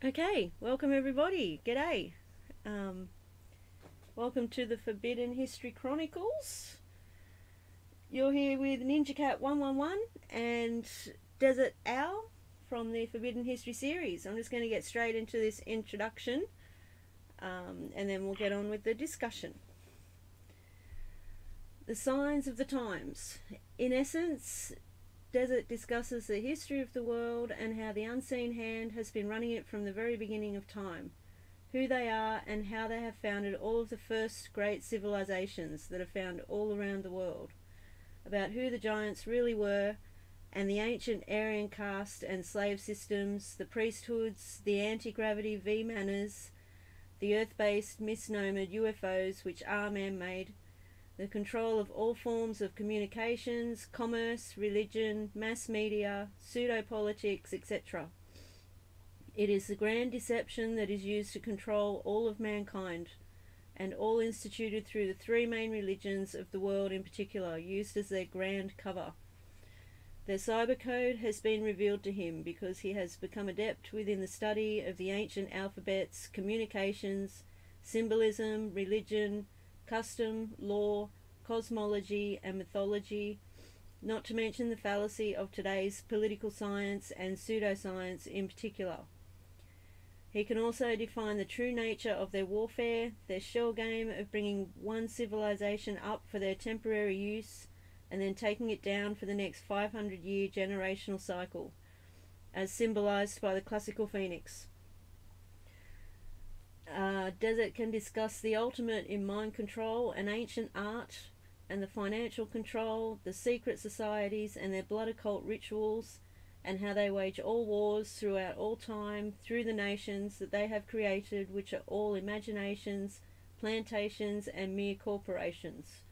Okay, welcome everybody. G'day. Welcome to the Forbidden History Chronicles. You're here with Ninja Cat 111 and Dezert-Owl from the Forbidden History series. I'm just going to get straight into this introduction and then we'll get on with the discussion. The signs of the times. In essence, Desert discusses the history of the world and how the unseen hand has been running it from the very beginning of time, who they are and how they have founded all of the first great civilizations that are found all around the world, about who the giants really were, and the ancient Aryan caste and slave systems, the priesthoods, the anti-gravity V-manners, the earth-based misnomered UFOs which are man-made, the control of all forms of communications, commerce, religion, mass media, pseudo-politics, etc. It is the grand deception that is used to control all of mankind, and all instituted through the three main religions of the world in particular, used as their grand cover. Their cyber code has been revealed to him because he has become adept within the study of the ancient alphabets, communications, symbolism, religion, custom, law, cosmology and mythology, not to mention the fallacy of today's political science and pseudoscience in particular. He can also define the true nature of their warfare, their shell game of bringing one civilization up for their temporary use and then taking it down for the next 500-year generational cycle, as symbolized by the classical phoenix. Desert can discuss the ultimate in mind control and ancient art and the financial control, the secret societies and their blood occult rituals, and how they wage all wars throughout all time through the nations that they have created, which are all imaginations, plantations and mere corporations.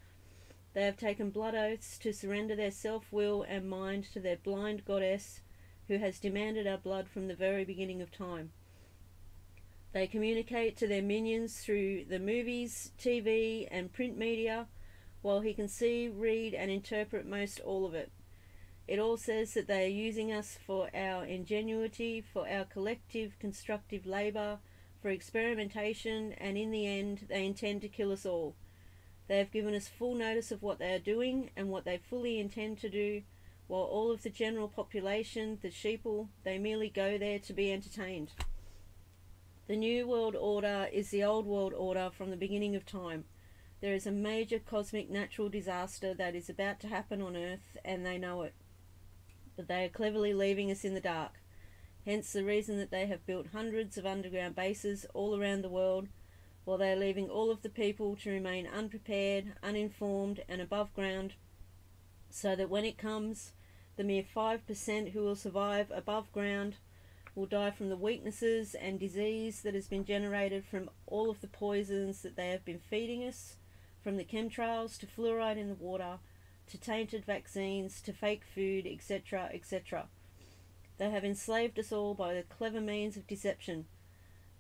They have taken blood oaths to surrender their self-will and mind to their blind goddess who has demanded our blood from the very beginning of time. They communicate to their minions through the movies, TV and print media, while he can see, read and interpret most all of it. It all says that they are using us for our ingenuity, for our collective constructive labour, for experimentation, and in the end they intend to kill us all. They have given us full notice of what they are doing and what they fully intend to do, while all of the general population, the sheeple, they merely go there to be entertained. The New World Order is the Old World Order from the beginning of time. There is a major cosmic natural disaster that is about to happen on Earth, and they know it. But they are cleverly leaving us in the dark. Hence the reason that they have built hundreds of underground bases all around the world, while they are leaving all of the people to remain unprepared, uninformed, and above ground, so that when it comes, the mere 5% who will survive above ground will die from the weaknesses and disease that has been generated from all of the poisons that they have been feeding us, from the chemtrails to fluoride in the water, to tainted vaccines, to fake food, etc., etc. They have enslaved us all by the clever means of deception,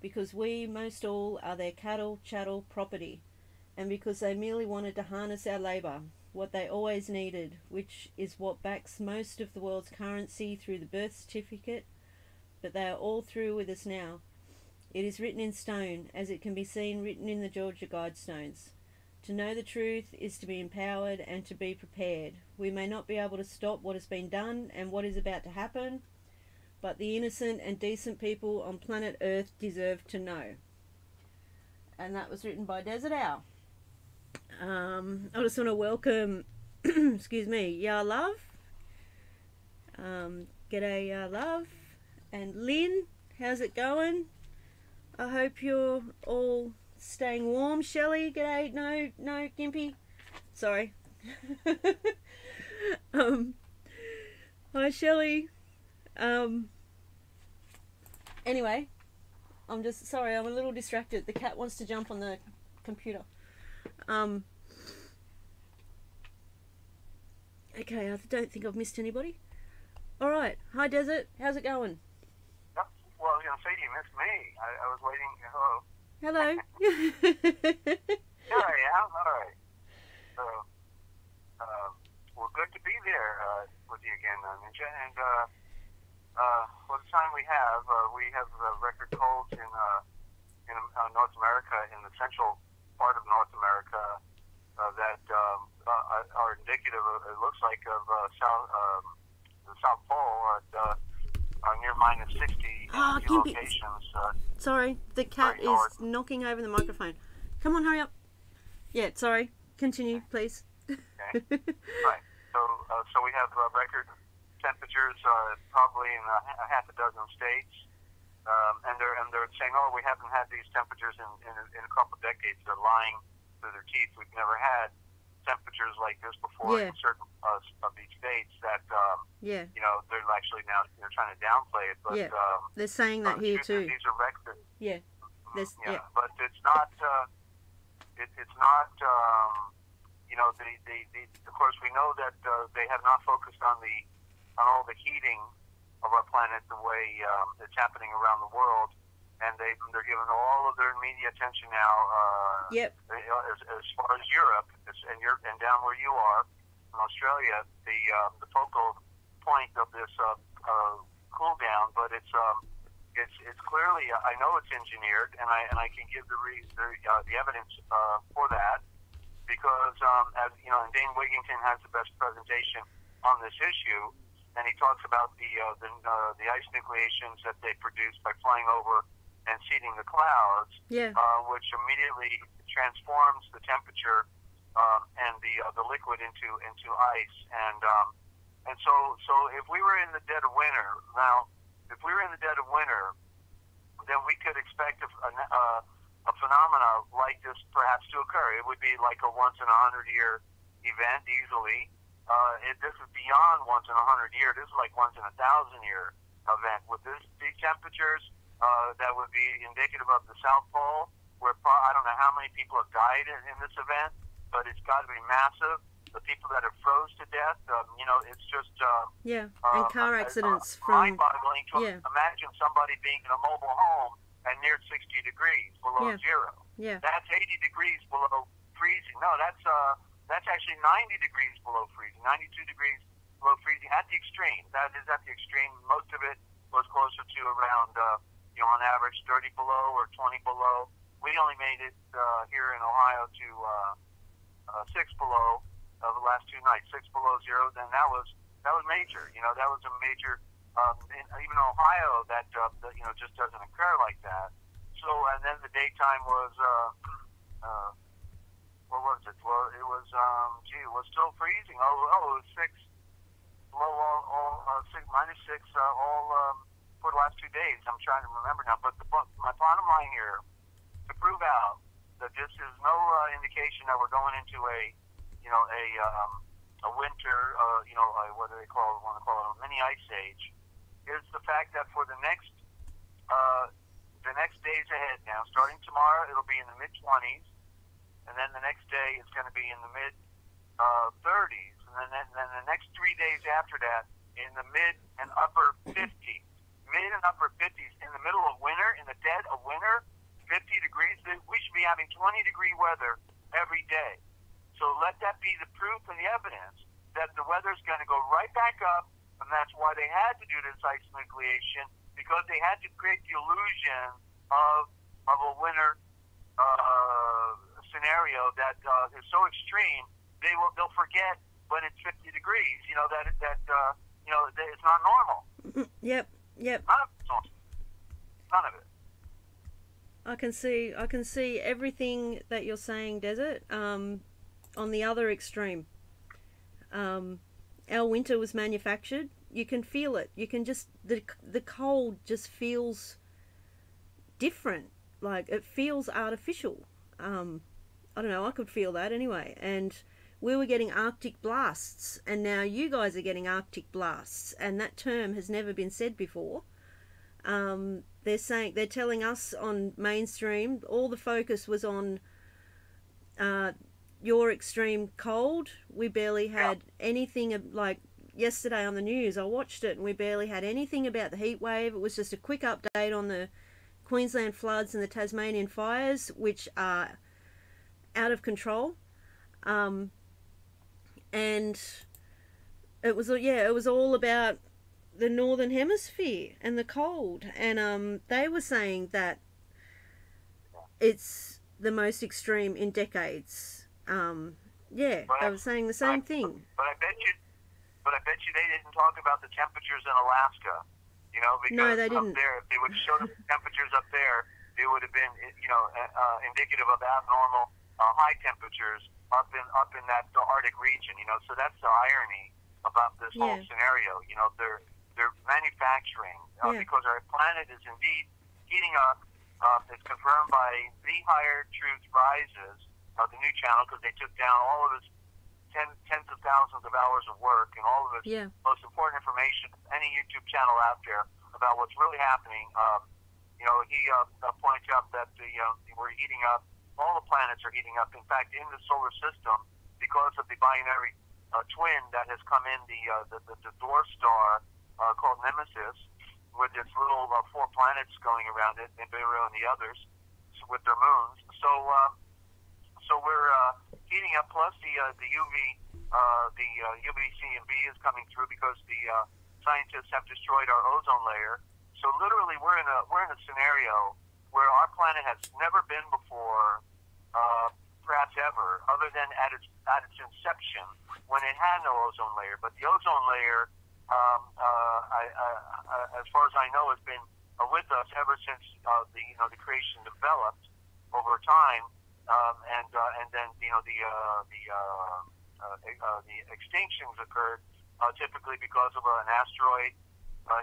because we, most all, are their cattle, chattel, property, and because they merely wanted to harness our labour, what they always needed, which is what backs most of the world's currency through the birth certificate. But they are all through with us now. It is written in stone, as it can be seen written in the Georgia Guidestones. To know the truth is to be empowered and to be prepared. We may not be able to stop what has been done and what is about to happen, but the innocent and decent people on planet Earth deserve to know. And that was written by Dezert-Owl. I just want to welcome, excuse me, Ya Love. G'day, Ya Love. And Lynn, how's it going? I hope you're all staying warm. Shelley, g'day. No, Gimpy. Sorry. Hi, Shelley. Anyway, I'm just sorry. I'm a little distracted. The cat wants to jump on the computer. Okay, I don't think I've missed anybody. All right. Hi, Desert. How's it going? Well, I was going to say you missed me. I was waiting. Hello. Hello. Here I am. All right. So, well, good to be there with you again, Ninja. And what most time we have record colds in North America, in the central part of North America, that are indicative of, it looks like, of the South Pole at near -60 in a few locations. Sorry, the cat is knocking over the microphone. Come on, hurry up. Yeah, sorry. Continue, please. Okay. Right. So we have record temperatures probably in a half a dozen states, and they're saying, oh, we haven't had these temperatures in a couple of decades. They're lying through their teeth. We've never had temperatures like this before in certain of these states that you know, they're actually now trying to downplay it, but they're saying that here too. These are record. Yeah. But it's not. It's not. You know, of course, we know that they have not focused on all the heating of our planet the way it's happening around the world, and they're giving all of their media attention now. As far as Europe, and down where you are, in Australia, the focal point of this cool down, but it's clearly, I know it's engineered, and I can give the evidence for that, because as you know, and Dane Wigington has the best presentation on this issue, and he talks about the ice nucleations that they produce by flying over and seeding the clouds, which immediately transforms the temperature and the liquid into ice, and so if we were in the dead of winter now, then we could expect a phenomena like this perhaps to occur. It would be like a once in 100-year event easily. This is beyond once in 100-year. This is like once in 1,000-year event. With these temperatures, that would be indicative of the South Pole, where I don't know how many people have died in this event, but it's got to be massive. The people that have froze to death, you know, it's just and car accidents mind-boggling to imagine somebody being in a mobile home and near 60 degrees below zero. That's 80 degrees below freezing. No, that's actually 90 degrees below freezing, 92 degrees below freezing at the extreme. That is at the extreme. Most of it was closer to around, you know, on average 30 below or 20 below. We only made it here in Ohio to 6 below the last 2 nights, 6 below zero. Then that was major. You know, that was a major. Even Ohio, that you know, just doesn't occur like that. So, and then the daytime was what was it? Well, it was it was still freezing. It was 6 below -6 all for the last 2 days. I'm trying to remember now, but my bottom line here, to prove out that this is no indication that we're going into a winter, you know, what do they want to call it, a mini ice age, is the fact that for the next days ahead now, starting tomorrow, it'll be in the mid-20s, and then the next day it's going to be in the mid-30s, and then the next 3 days after that in the mid and upper 50s. Mid and upper 50s in the middle of winter, in the dead of winter, 50 degrees. We should be having 20-degree weather every day. So let that be the proof and the evidence that the weather's going to go right back up, and that's why they had to do this ice nucleation, because they had to create the illusion of a winter scenario that is so extreme they'll forget when it's 50 degrees. You know that you know that it's not normal. Yep. None of it's normal. None of it. I can see everything that you're saying, Desert. On the other extreme, our winter was manufactured. You can feel it. You can just the cold just feels different. Like, it feels artificial. I don't know. I could feel that anyway. And we were getting Arctic blasts, and now you guys are getting Arctic blasts, and that term has never been said before. They're telling us on mainstream, all the focus was on your extreme cold. We barely had anything like yesterday on the news. I watched it and we barely had anything about the heat wave. It was just a quick update on the Queensland floods and the Tasmanian fires, which are out of control. And it was all about the northern hemisphere and the cold, and they were saying that it's the most extreme in decades. Yeah, they were saying the same thing. But I bet you they didn't talk about the temperatures in Alaska. You know, because no, they didn't. Up there, if they would have showed the temperatures up there, it would have been, you know, indicative of abnormal high temperatures up in that Arctic region. You know, so that's the irony about this whole scenario. You know, they're manufacturing because our planet is indeed heating up. It's confirmed by The Higher Truth Rises, the new channel, because they took down all of his tens of thousands of hours of work and all of his most important information, any YouTube channel out there about what's really happening. You know, he points out that we're heating up. All the planets are heating up. In fact, in the solar system, because of the binary twin that has come in, the dwarf star called Nemesis, with its little 4 planets going around it, Nibiru and the others, with their moons. So we're heating up. Plus the UV, UVC and B is coming through because the scientists have destroyed our ozone layer. So literally, we're in a scenario where our planet has never been before, perhaps ever, other than at its inception when it had no ozone layer. But the ozone layer, as far as I know, has been with us ever since the creation developed over time. And then the extinctions occurred typically because of an asteroid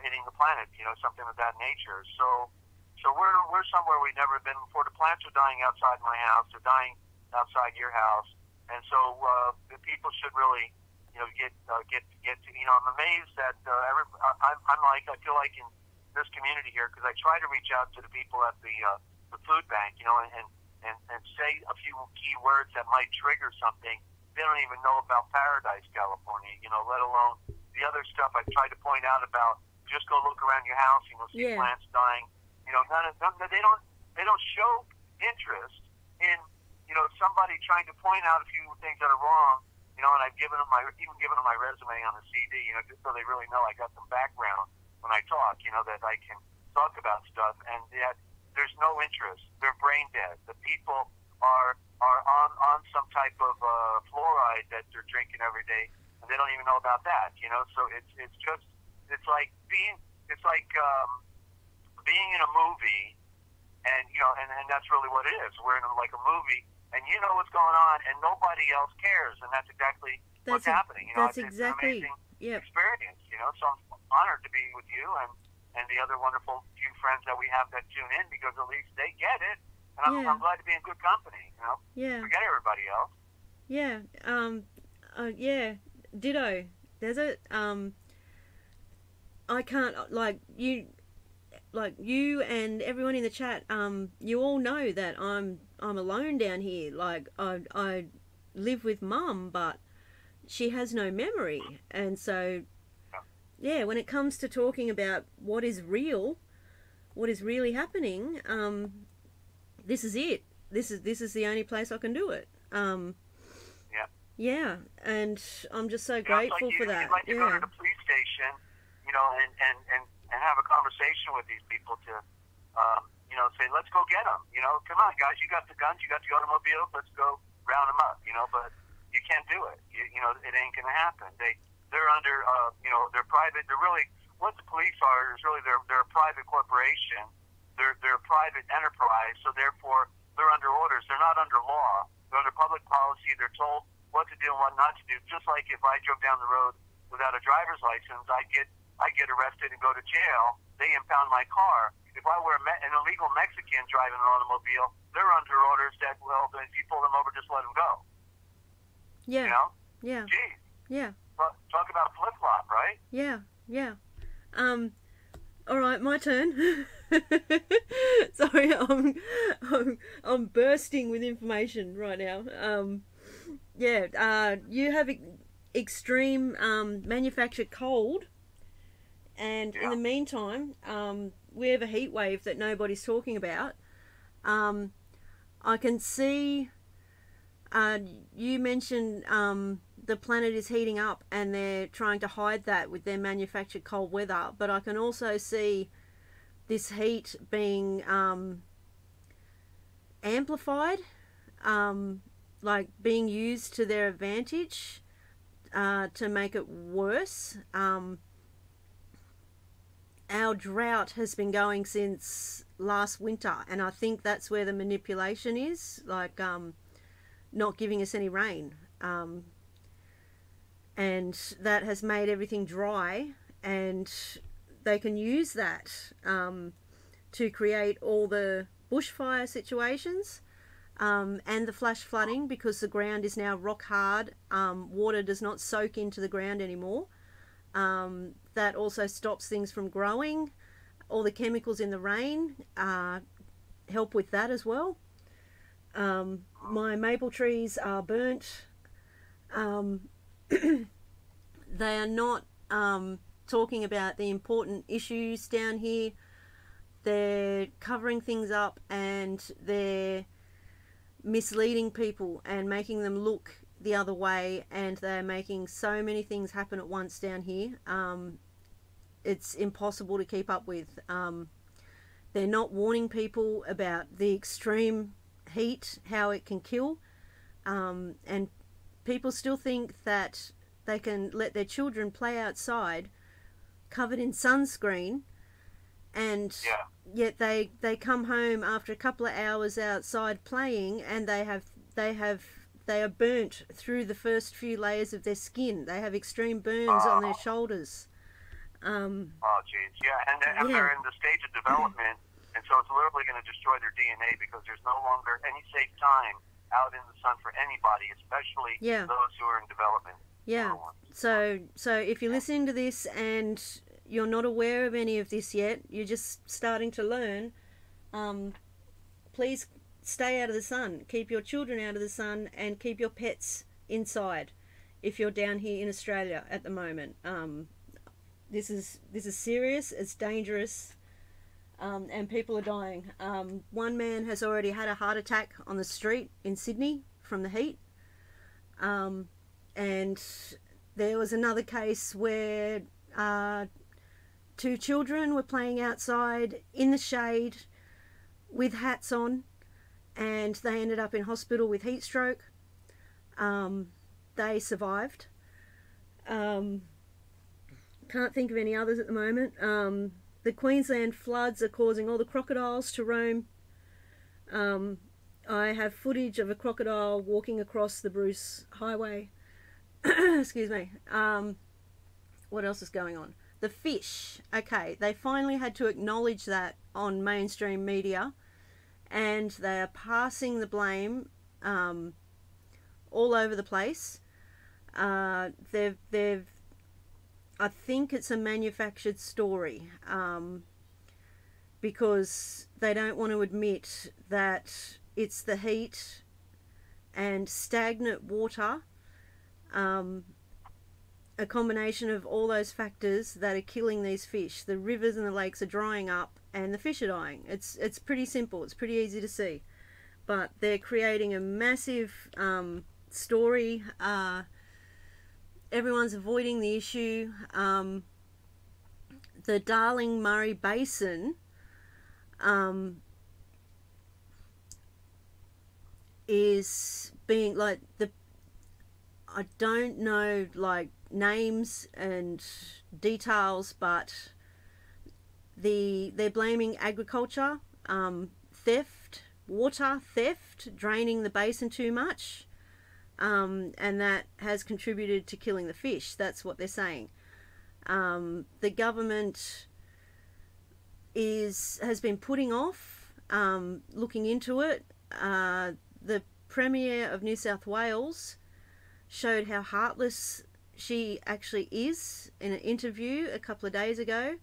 hitting the planet, you know, something of that nature. So we're somewhere we've never been before. The plants are dying outside my house. They're dying outside your house, and so the people should really, you know, get to, you know. I'm amazed that I feel like in this community here, because I try to reach out to the people at the food bank, you know, and say a few key words that might trigger something. They don't even know about Paradise, California, you know, let alone the other stuff I tried to point out about. Just go look around your house, you know, see plants dying. You know, none of them, they don't show interest in, you know, somebody trying to point out a few things that are wrong. You know, and I've given them my resume on the CD, you know, just so they really know I got some background when I talk, you know, that I can talk about stuff, and yet there's no interest. They're brain dead. The people are on some type of fluoride that they're drinking every day, and they don't even know about that. You know, so it's like being in a movie, and you know, and that's really what it is. We're in like a movie, and you know what's going on, and nobody else cares, and that's exactly what's happening. You know, it's an amazing experience. You know, so I'm honored to be with you and the other wonderful few friends that we have that tune in, because at least they get it. And I'm glad to be in good company, you know? Yeah. Forget everybody else. Yeah. Yeah. Ditto. Desert. I can't, like you and everyone in the chat, you all know that I'm alone down here. Like, I live with Mum, but she has no memory. And so, yeah, when it comes to talking about what is real, what is really happening, this is it. This is the only place I can do it. Yeah, and I'm just so grateful for that. You'd like to go to the police station, you know, and have a conversation with these people to, you know, say, let's go get them. You know, come on, guys, you got the guns, you got the automobile, let's go round them up. You know, but you can't do it. You know, it ain't gonna happen. They're under, you know, they're private. They're really, what the police are is really they're a private corporation. They're a private enterprise, so therefore they're under orders. They're not under law. They're under public policy. They're told what to do and what not to do. Just like if I drove down the road without a driver's license, I get arrested and go to jail. They impound my car. If I were an illegal Mexican driving an automobile, they're under orders that, well, if you pull them over, just let them go. Yeah. You know? Yeah. Geez. Yeah. Talk about flip-flop, right? Yeah. Yeah. All right, my turn. Sorry, I'm bursting with information right now. You have extreme manufactured cold, and in the meantime, we have a heat wave that nobody's talking about. I can see. You mentioned the planet is heating up and they're trying to hide that with their manufactured cold weather. But I can also see this heat being amplified, like being used to their advantage to make it worse. Our drought has been going since last winter, and I think that's where the manipulation is, like not giving us any rain. And that has made everything dry, and they can use that to create all the bushfire situations and the flash flooding, because the ground is now rock hard. Water does not soak into the ground anymore. That also stops things from growing. All the chemicals in the rain help with that as well. My maple trees are burnt. They are not talking about the important issues down here. They're covering things up, and they're misleading people and making them look the other way, and they're making so many things happen at once down here. It's impossible to keep up with. They're not warning people about the extreme heat, how it can kill, and people still think that they can let their children play outside covered in sunscreen, and yet they come home after a couple of hours outside playing, and they are burnt through the first few layers of their skin. They have extreme burns on their shoulders. Oh, geez, yeah, and they're in the stage of development, and so it's literally going to destroy their DNA, because there's no longer any safe time out in the sun for anybody, especially those who are in development. Yeah. So if you're listening to this and you're not aware of any of this yet, you're just starting to learn, please stay out of the sun. Keep your children out of the sun, and keep your pets inside if you're down here in Australia at the moment. This is serious, it's dangerous, and people are dying. One man has already had a heart attack on the street in Sydney from the heat. And there was another case where 2 children were playing outside in the shade with hats on, and they ended up in hospital with heat stroke. They survived. Can't think of any others at the moment. The Queensland floods are causing all the crocodiles to roam. I have footage of a crocodile walking across the Bruce Highway. Excuse me. What else is going on? The fish. Okay, they finally had to acknowledge that on mainstream media, and they are passing the blame all over the place. They've I think it's a manufactured story, because they don't want to admit that it's the heat and stagnant water, a combination of all those factors that are killing these fish. The rivers and the lakes are drying up, and the fish are dying. It's pretty simple. It's pretty easy to see, but they're creating a massive story. Everyone's avoiding the issue. The Darling Murray Basin is being like I don't know like names and details, but they're blaming agriculture, theft, water theft, draining the basin too much. And that has contributed to killing the fish. That's what they're saying. The government has been putting off looking into it. The Premier of New South Wales showed how heartless she actually is in an interview a couple of days ago.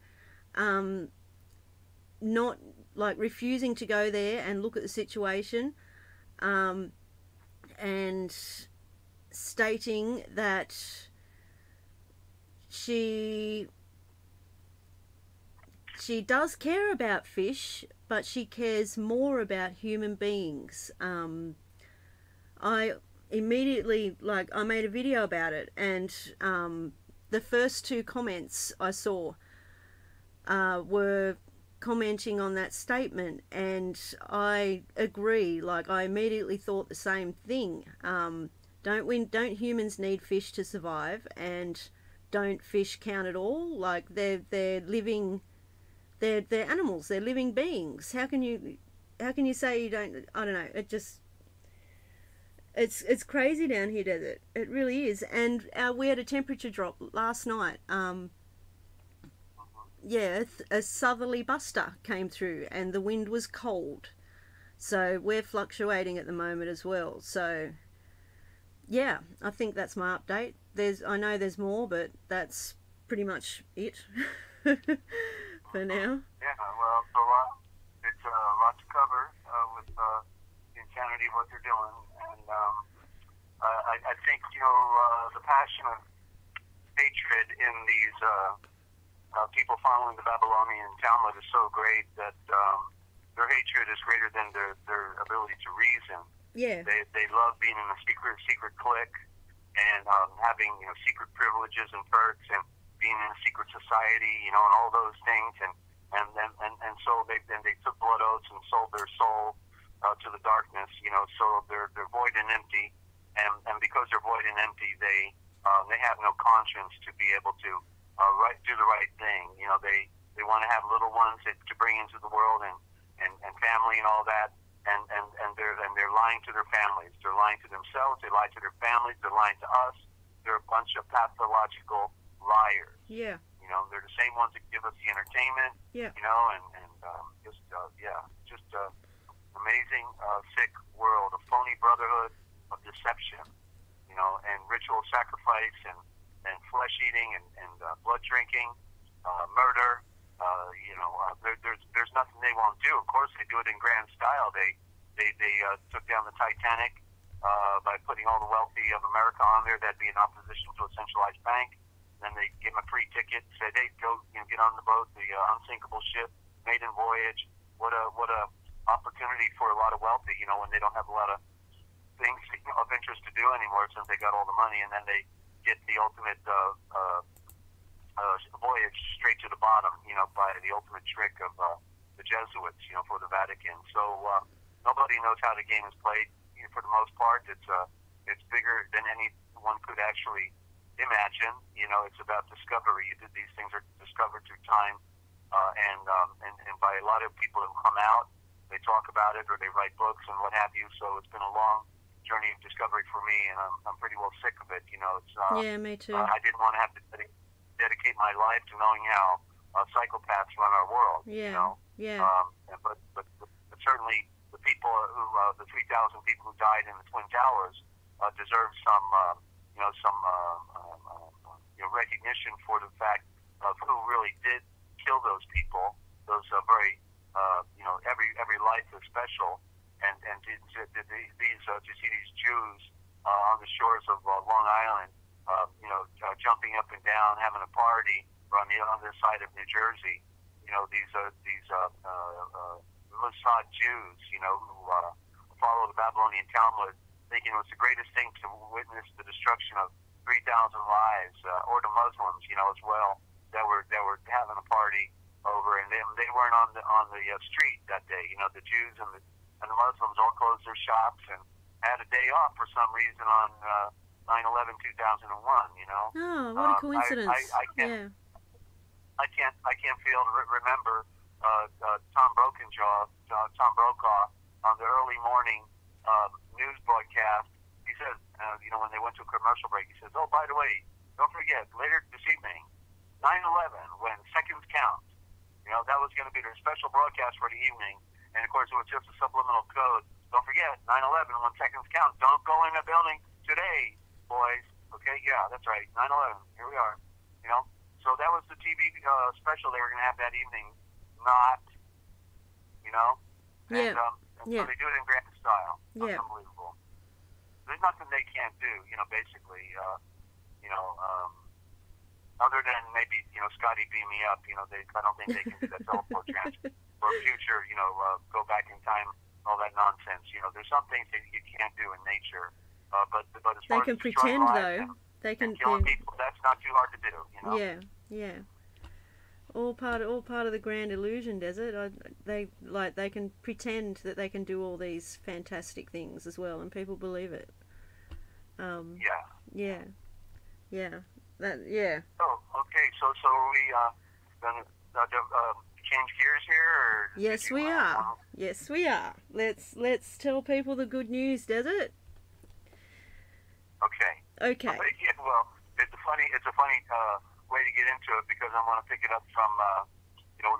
Not like refusing to go there and look at the situation. And stating that she does care about fish, but she cares more about human beings. immediately, like, I made a video about it, and the first two comments I saw were commenting on that statement, and I agree. Like, I immediately thought the same thing. Don't humans need fish to survive? And don't fish count at all? Like, they're living, they're animals, they're living beings. How can you say you don't? I don't know. It's crazy down here, Desert. It really is. And we had a temperature drop last night. Yeah, a southerly buster came through, and the wind was cold. So we're fluctuating at the moment as well. So yeah, I think that's my update. I know there's more, but that's pretty much it for now. Yeah, well, it's a lot to cover with the insanity of what they're doing, and I think the passion of hatred in these people following the Babylonian Talmud is so great that their hatred is greater than their ability to reason. Yeah. They love being in a secret clique and having secret privileges and perks and being in a secret society, and all those things, and so they took blood oaths and sold their soul to the darkness, so they're void and empty, and because they're void and empty, they have no conscience to be able to do the right thing. They want to have little ones to bring into the world and family and all that, and they're lying to their families. They're lying to themselves. They lie to their families. They're lying to us. They're a bunch of pathological liars. Yeah. They're the same ones that give us the entertainment. Yeah. Just amazing, sick world, a phony brotherhood of deception, and ritual sacrifice and flesh eating and blood drinking, murder. There's nothing they won't do. Of course, they do it in grand style. They took down the Titanic by putting all the wealthy of America on there. That'd be in opposition to a centralized bank. Then they gave them a free ticket, said, "Hey, go get on the boat, the unsinkable ship, maiden voyage." What a opportunity for a lot of wealthy, when they don't have a lot of things of interest to do anymore since they got all the money, and then they get the ultimate voyage straight to the bottom, by the ultimate trick of the Jesuits, for the Vatican. So nobody knows how the game is played. For the most part, it's bigger than anyone could actually imagine. It's about discovery. These things are discovered through time, and by a lot of people who come out, they talk about it or they write books and what have you. So it's been a long journey of discovery for me, and I'm pretty well sick of it. It's yeah, me too. I didn't want to have to dedicate my life to knowing how psychopaths run our world. Yeah. Yeah. But certainly the people the 3,000 people who died in the Twin Towers deserve some recognition for the fact of who really did kill those people. Those very every life is special, and to see these Jews on the shores of Long Island, jumping up and down, having a party, or on the other side of New Jersey, these Mossad Jews, who follow the Babylonian Talmud, thinking it was the greatest thing to witness the destruction of 3,000 lives, or the Muslims, as well, that were having a party over, and they weren't on the street that day. The Jews and the Muslims all closed their shops and had a day off for some reason on 9/11/2001. Oh, what a coincidence! I can't fail to remember Tom Brokaw on the early morning news broadcast. He says, when they went to a commercial break, he says, "Oh, by the way, don't forget, later this evening, 9/11, when seconds count." That was going to be their special broadcast for the evening. And, of course, it was just a subliminal code. Don't forget, 9/11, when seconds count. Don't go in a building today, boys. Okay? Yeah, that's right. 9/11. Here we are. So that was the TV special they were going to have that evening. Not, And, so they do it in grand style. That's unbelievable. There's nothing they can't do, basically, other than maybe, Scotty beam me up, I don't think they can do that teleport transfer or future, go back in time, all that nonsense. There's some things that you can't do in nature. But as They far can as destroying pretend lives though. They can. and killing people, that's not too hard to do. You know. Yeah, yeah. All part of the grand illusion, Desert. They can pretend that they can do all these fantastic things as well, and people believe it. Yeah. Yeah. Yeah. Yeah. Oh, okay. So are we gonna change gears here, or Yes, we are. Yes, we are. Let's tell people the good news, Desert. Okay. Okay. Yeah, well, it's a funny way to get into it, because I want to pick it up from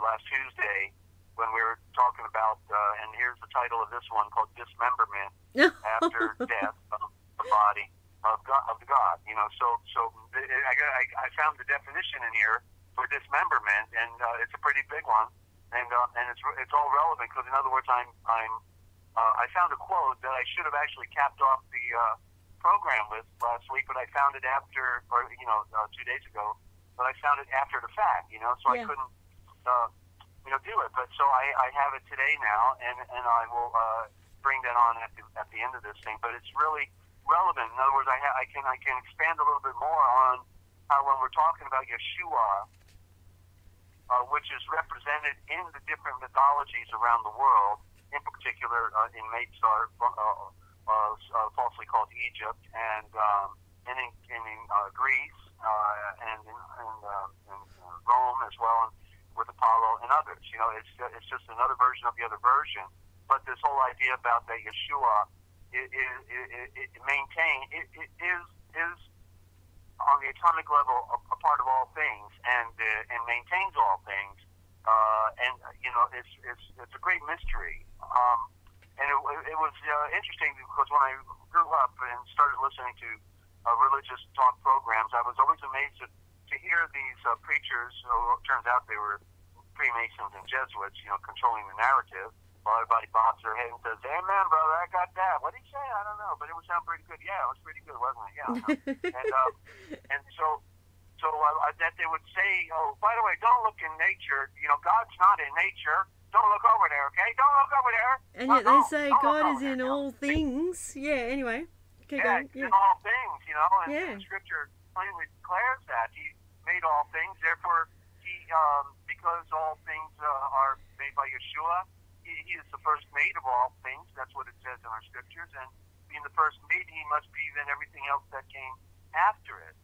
last Tuesday when we were talking about and here's the title of this one, called Dismemberment After Death of the Body of God. You know, so I found the definition in here for dismemberment, and it's a pretty big one, and it's all relevant, because in other words, I found a quote that I should have actually capped off the program with last week, but I found it after, 2 days ago, but I found it after the fact, so Yeah. I couldn't, do it. But so I have it today now, and I will bring that on at the end of this thing. But it's really relevant. In other words, I can expand a little bit more on how, when we're talking about Yeshua, which is represented in the different mythologies around the world, in particular in Mezar, falsely called Egypt, and in Greece, and in Rome as well, and with Apollo and others. It's just another version of the other version. But this whole idea about that Yeshua is on the atomic level a part of all things, and maintains all things, and it's a great mystery. And it was interesting, because when I grew up and started listening to religious talk programs, I was always amazed to hear these preachers, who it turns out they were Freemasons and Jesuits, controlling the narrative, while everybody bobs their head and says, "Amen, brother, I got that. What did he say? I don't know, but it would sound pretty good." Yeah, it was pretty good, wasn't it? Yeah. And so that they would say, "Oh, by the way, don't look in nature. God's not in nature. Don't look over there, okay? Don't look over there." And yet they say God is in all things. Yeah. Anyway, keep going. He's in all things, Yeah. and Scripture plainly declares that He made all things. Therefore, He, because all things are made by Yeshua, He is the first made of all things. That's what it says in our Scriptures. And being the first made, He must be then everything else that came after it.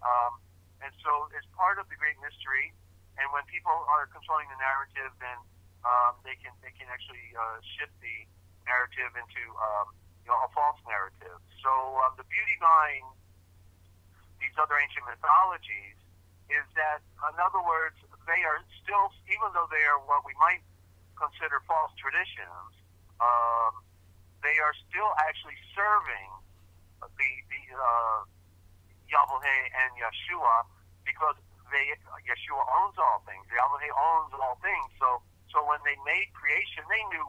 And so it's part of the great mystery. And when people are controlling the narrative, then they can actually shift the narrative into a false narrative. So the beauty behind these other ancient mythologies is that, in other words, they are still, even though they are what we might consider false traditions, they are still actually serving the Yahweh and Yeshua, because Yeshua owns all things. Yahweh owns all things. So when they made creation, they knew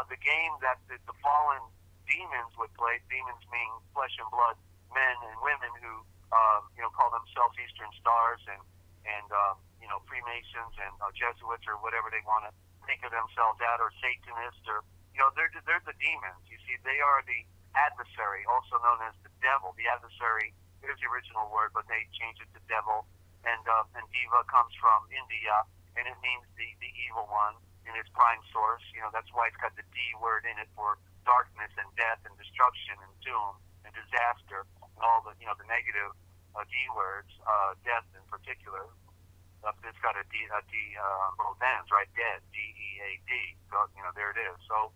the game that the fallen demons would play. Demons mean flesh and blood men and women who call themselves Eastern Stars and Freemasons and Jesuits, or whatever they want to think of themselves at, or Satanists, or they're the demons. You see, they are the adversary, also known as the devil. The adversary is the original word, but they changed it to devil. And Diva comes from India, and it means the evil one in its prime source. That's why it's got the D word in it for darkness and death and destruction and doom and disaster, and all the the negative D words, death in particular. It's got a D on both ends, right? Dead, D-E-A-D. So there it is. So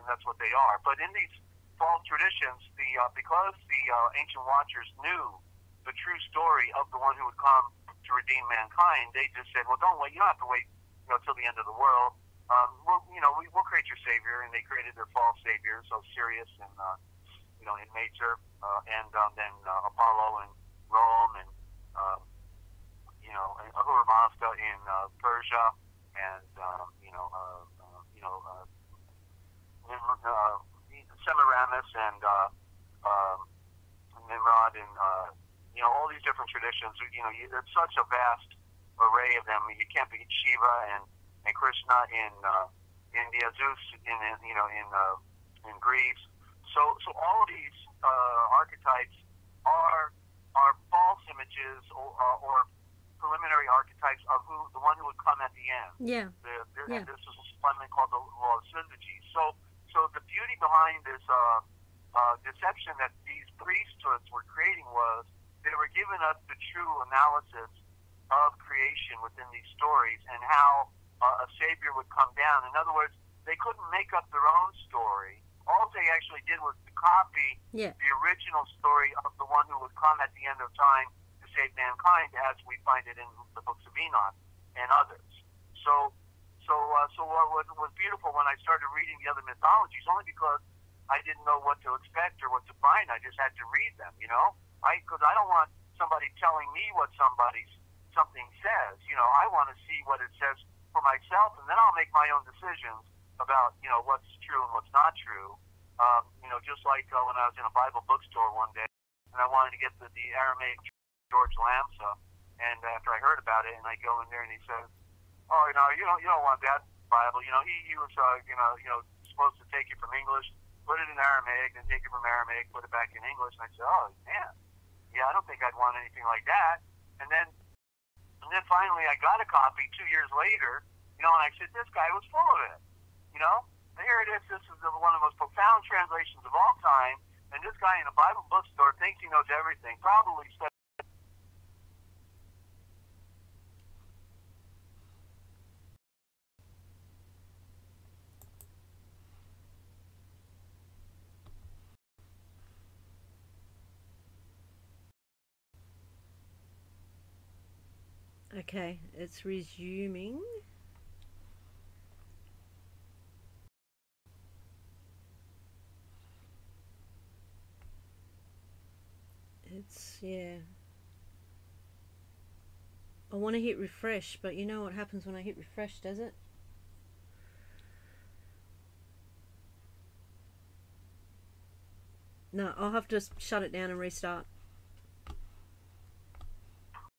that's what they are. But in these false traditions, because the ancient watchers knew the true story of the one who would come to redeem mankind, they just said, "Well, don't wait. You don't have to wait, till the end of the world. We'll create your savior." And they created their false saviors, so Sirius and in Mezar, and then Apollo in Rome, and Ahura Mazda in Persia, and Semiramis and Nimrod, and all these different traditions. There's such a vast array of them. You can't beat Shiva and Krishna in India, Zeus in Greece. So all of these archetypes are false images or preliminary archetypes of the one who would come at the end. Yeah. And this is something called the law of syzygy. So the beauty behind this deception that these priesthoods were creating was they were giving us the true analysis of creation within these stories and how a savior would come down. In other words, they couldn't make up their own story. All they actually did was to copy the original story of the one who would come at the end of time to save mankind, as we find it in the books of Enoch and others. So what was beautiful when I started reading the other mythologies, only because I didn't know what to expect or what to find. I just had to read them, because I don't want somebody telling me what something says. I want to see what it says for myself, and then I'll make my own decisions about, what's true and what's not true. Just like when I was in a Bible bookstore one day, and I wanted to get the Aramaic George Lamsa, and after I heard about it, and I go in there and he says, "Oh, you don't want that Bible. He was, supposed to take it from English, put it in Aramaic, and take it from Aramaic, put it back in English." And I said, "Oh man, yeah, I don't think I'd want anything like that." And then finally I got a copy 2 years later, and I said, "This guy was full of it." And here it is. This is one of the most profound translations of all time, and this guy in a Bible bookstore thinks he knows everything. Probably said. Okay, it's resuming. I want to hit refresh, but you know what happens when I hit refresh, does it? No, I'll have to shut it down and restart.